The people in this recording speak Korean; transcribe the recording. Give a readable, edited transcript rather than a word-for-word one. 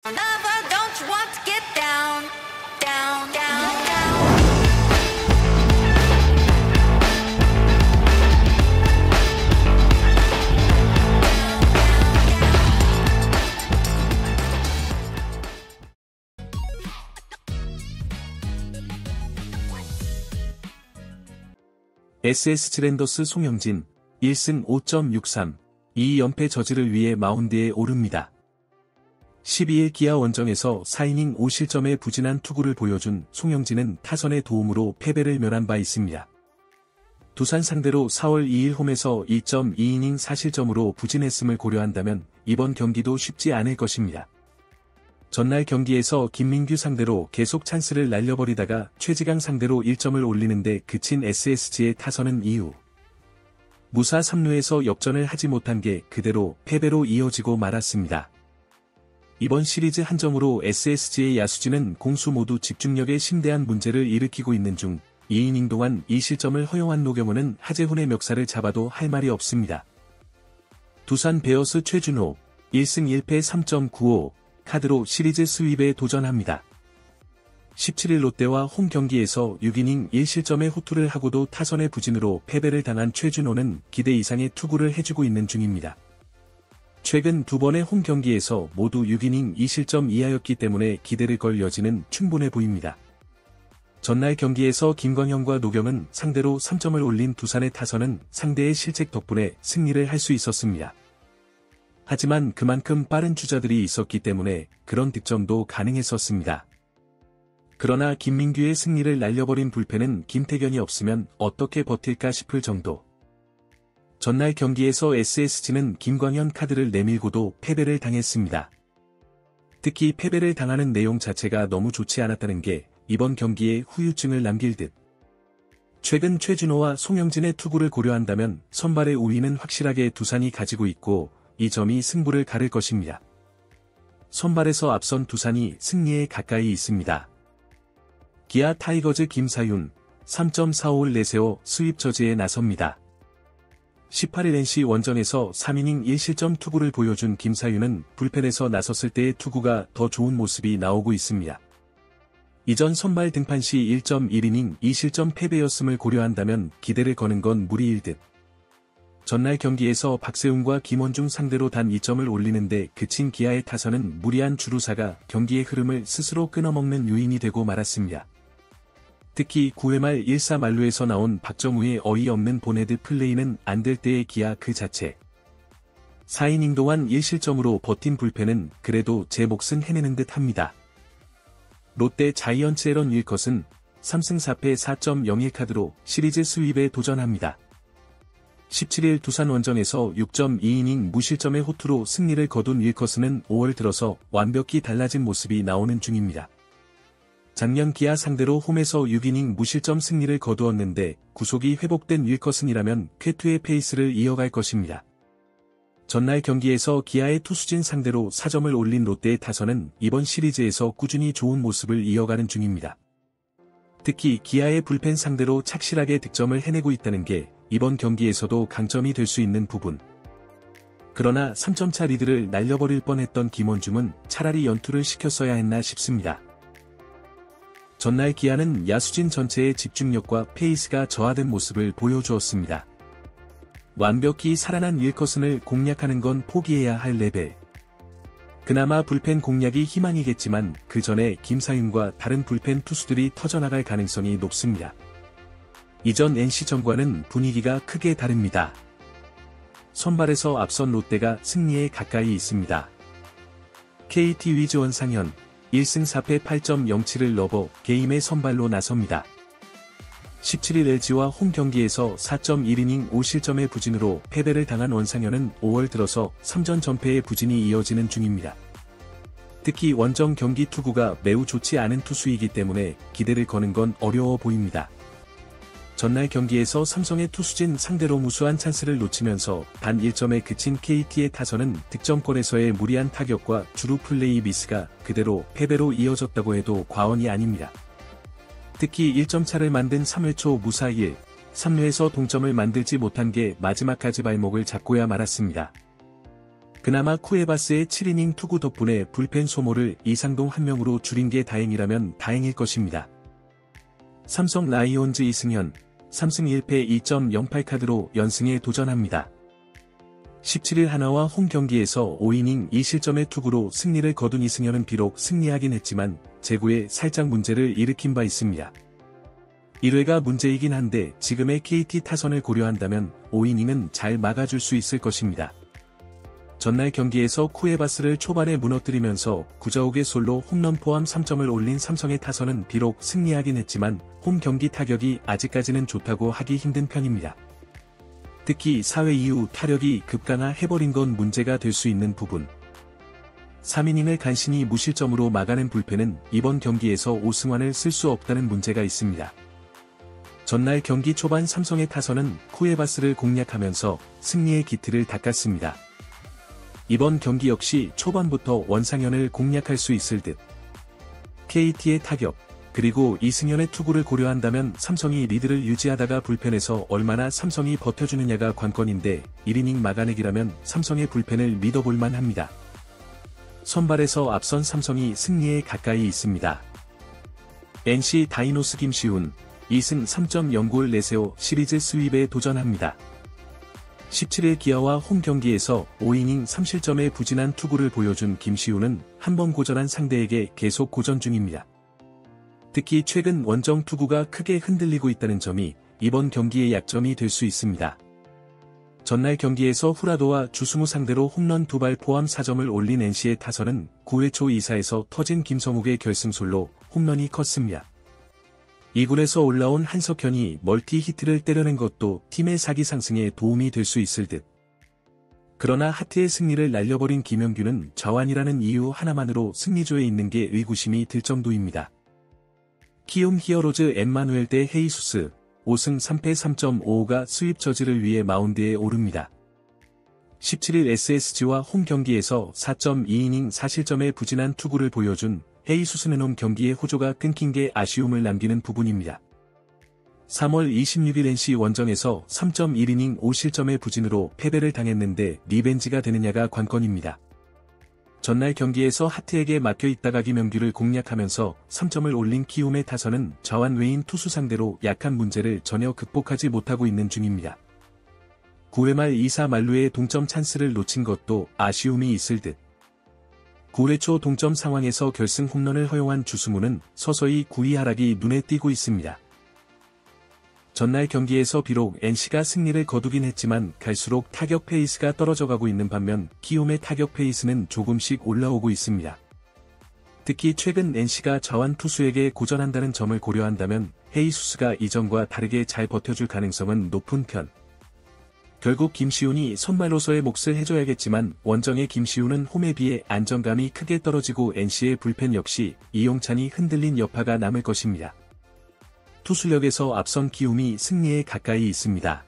Lover, don't you want to get down, down, down, down? SS 랜더스 송영진 1승 5.63, 2연패 저지를 위해 마운드에 오릅니다. 12일 기아 원정에서 4이닝 5실점의 부진한 투구를 보여준 송영진은 타선의 도움으로 패배를 면한 바 있습니다. 두산 상대로 4월 2일 홈에서 2.2이닝 4실점으로 부진했음을 고려한다면 이번 경기도 쉽지 않을 것입니다. 전날 경기에서 김민규 상대로 계속 찬스를 날려버리다가 최지강 상대로 1점을 올리는데 그친 SSG의 타선은 이후 무사 3루에서 역전을 하지 못한 게 그대로 패배로 이어지고 말았습니다. 이번 시리즈 한 점으로 SSG의 야수진은 공수 모두 집중력에 심대한 문제를 일으키고 있는 중 2이닝 동안 2실점을 허용한 노경훈은 하재훈의 멱살을 잡아도 할 말이 없습니다. 두산 베어스 최준호 1승 1패 3.95 카드로 시리즈 스윕에 도전합니다. 17일 롯데와 홈 경기에서 6이닝 1실점의 호투를 하고도 타선의 부진으로 패배를 당한 최준호는 기대 이상의 투구를 해주고 있는 중입니다. 최근 두 번의 홈 경기에서 모두 6이닝 2실점 이하였기 때문에 기대를 걸 여지는 충분해 보입니다. 전날 경기에서 김광현과 노경은 상대로 3점을 올린 두산의 타선은 상대의 실책 덕분에 승리를 할 수 있었습니다. 하지만 그만큼 빠른 주자들이 있었기 때문에 그런 득점도 가능했었습니다. 그러나 김민규의 승리를 날려버린 불펜은 김태견이 없으면 어떻게 버틸까 싶을 정도. 전날 경기에서 SSG는 김광현 카드를 내밀고도 패배를 당했습니다. 특히 패배를 당하는 내용 자체가 너무 좋지 않았다는 게 이번 경기에 후유증을 남길 듯. 최근 최준호와 송영진의 투구를 고려한다면 선발의 우위는 확실하게 두산이 가지고 있고 이 점이 승부를 가를 것입니다. 선발에서 앞선 두산이 승리에 가까이 있습니다. 기아 타이거즈 김사윤 3.45를 내세워 스윕 저지에 나섭니다. 18일 NC 원정에서 3이닝 1실점 투구를 보여준 김사윤은 불펜에서 나섰을 때의 투구가 더 좋은 모습이 나오고 있습니다. 이전 선발 등판 시 1.1이닝 2실점 패배였음을 고려한다면 기대를 거는 건 무리일 듯. 전날 경기에서 박세웅과 김원중 상대로 단 2점을 올리는데 그친 기아의 타선은 무리한 주루사가 경기의 흐름을 스스로 끊어먹는 요인이 되고 말았습니다. 특히 9회 말 1사 만루에서 나온 박정우의 어이없는 보네드 플레이는 안 될 때의 기아 그 자체. 4이닝 동안 1실점으로 버틴 불펜은 그래도 제 몫은 해내는 듯 합니다. 롯데 자이언츠 에런 윌컷은 3승 4패 4.01 카드로 시리즈 스윕에 도전합니다. 17일 두산 원정에서 6.2이닝 무실점의 호투로 승리를 거둔 윌커스는 5월 들어서 완벽히 달라진 모습이 나오는 중입니다. 작년 기아 상대로 홈에서 6이닝 무실점 승리를 거두었는데 구속이 회복된 윌커슨이라면 쾌투의 페이스를 이어갈 것입니다. 전날 경기에서 기아의 투수진 상대로 4점을 올린 롯데의 타선은 이번 시리즈에서 꾸준히 좋은 모습을 이어가는 중입니다. 특히 기아의 불펜 상대로 착실하게 득점을 해내고 있다는 게 이번 경기에서도 강점이 될 수 있는 부분. 그러나 3점차 리드를 날려버릴 뻔했던 김원중은 차라리 연투를 시켰어야 했나 싶습니다. 전날 기아는 야수진 전체의 집중력과 페이스가 저하된 모습을 보여주었습니다. 완벽히 살아난 윌커슨을 공략하는 건 포기해야 할 레벨. 그나마 불펜 공략이 희망이겠지만 그 전에 김사윤과 다른 불펜 투수들이 터져나갈 가능성이 높습니다. 이전 NC전과는 분위기가 크게 다릅니다. 선발에서 앞선 롯데가 승리에 가까이 있습니다. KT 위즈 원상현 1승 4패 8.07을 넘어 게임의 선발로 나섭니다. 17일 LG와 홈 경기에서 4.1이닝 5실점의 부진으로 패배를 당한 원상현은 5월 들어서 3전 전패의 부진이 이어지는 중입니다. 특히 원정 경기 투구가 매우 좋지 않은 투수이기 때문에 기대를 거는 건 어려워 보입니다. 전날 경기에서 삼성의 투수진 상대로 무수한 찬스를 놓치면서 단 1점에 그친 KT의 타선은 득점권에서의 무리한 타격과 주루 플레이 미스가 그대로 패배로 이어졌다고 해도 과언이 아닙니다. 특히 1점 차를 만든 3회 초 무사 1, 3루에서 동점을 만들지 못한 게 마지막까지 발목을 잡고야 말았습니다. 그나마 쿠에바스의 7이닝 투구 덕분에 불펜 소모를 이상동 한 명으로 줄인 게 다행이라면 다행일 것입니다. 삼성 라이온즈 이승현, 3승 1패 2.08 카드로 연승에 도전합니다. 17일 하나와 홈 경기에서 5이닝 2실점의 투구로 승리를 거둔 이승현은 비록 승리하긴 했지만 제구에 살짝 문제를 일으킨 바 있습니다. 1회가 문제이긴 한데 지금의 KT 타선을 고려한다면 5이닝은 잘 막아줄 수 있을 것입니다. 전날 경기에서 쿠에바스를 초반에 무너뜨리면서 구자욱의 솔로 홈런 포함 3점을 올린 삼성의 타선은 비록 승리하긴 했지만 홈 경기 타격이 아직까지는 좋다고 하기 힘든 편입니다. 특히 4회 이후 타력이 급강하해버린 건 문제가 될 수 있는 부분. 3이닝을 간신히 무실점으로 막아낸 불펜은 이번 경기에서 오승환을 쓸 수 없다는 문제가 있습니다. 전날 경기 초반 삼성의 타선은 쿠에바스를 공략하면서 승리의 기틀을 닦았습니다. 이번 경기 역시 초반부터 원상현을 공략할 수 있을 듯. KT의 타격, 그리고 이승현의 투구를 고려한다면 삼성이 리드를 유지하다가 불펜에서 얼마나 삼성이 버텨주느냐가 관건인데 1이닝 막아내기라면 삼성의 불펜을 믿어볼만 합니다. 선발에서 앞선 삼성이 승리에 가까이 있습니다. NC 다이노스 김시훈, 2승 3.09를 내세워 시리즈 스윕에 도전합니다. 17일 기아와 홈 경기에서 5이닝 3실점의 부진한 투구를 보여준 김시훈은 한 번 고전한 상대에게 계속 고전 중입니다. 특히 최근 원정 투구가 크게 흔들리고 있다는 점이 이번 경기의 약점이 될 수 있습니다. 전날 경기에서 후라도와 주승우 상대로 홈런 2발 포함 4점을 올린 NC의 타선은 9회 초 2사에서 터진 김성욱의 결승솔로 홈런이 컸습니다. 2군에서 올라온 한석현이 멀티 히트를 때려낸 것도 팀의 사기 상승에 도움이 될 수 있을 듯. 그러나 하트의 승리를 날려버린 김영규는 좌완이라는 이유 하나만으로 승리조에 있는 게 의구심이 들 정도입니다. 키움 히어로즈 엠마누엘 대 헤이수스, 5승 3패 3.55가 수입 저지를 위해 마운드에 오릅니다. 17일 SSG와 홈 경기에서 4.2이닝 4실점의 부진한 투구를 보여준 헤이수스는 홈 경기의 호조가 끊긴 게 아쉬움을 남기는 부분입니다. 3월 26일 NC 원정에서 3.1이닝 5실점의 부진으로 패배를 당했는데 리벤지가 되느냐가 관건입니다. 전날 경기에서 하트에게 막혀있다가 김영규를 공략하면서 3점을 올린 키움의 타선은 좌완 외인 투수 상대로 약한 문제를 전혀 극복하지 못하고 있는 중입니다. 9회 말 2사 만루의 동점 찬스를 놓친 것도 아쉬움이 있을 듯. 9회 초 동점 상황에서 결승 홈런을 허용한 주승우는 서서히 9위 하락이 눈에 띄고 있습니다. 전날 경기에서 비록 NC가 승리를 거두긴 했지만 갈수록 타격 페이스가 떨어져가고 있는 반면 키움의 타격 페이스는 조금씩 올라오고 있습니다. 특히 최근 NC가 좌완 투수에게 고전한다는 점을 고려한다면 헤이수스가 이전과 다르게 잘 버텨줄 가능성은 높은 편. 결국 김시훈이 선발로서의 몫을 해줘야겠지만 원정의 김시훈은 홈에 비해 안정감이 크게 떨어지고 NC의 불펜 역시 이용찬이 흔들린 여파가 남을 것입니다. 투수력에서 앞선 키움이 승리에 가까이 있습니다.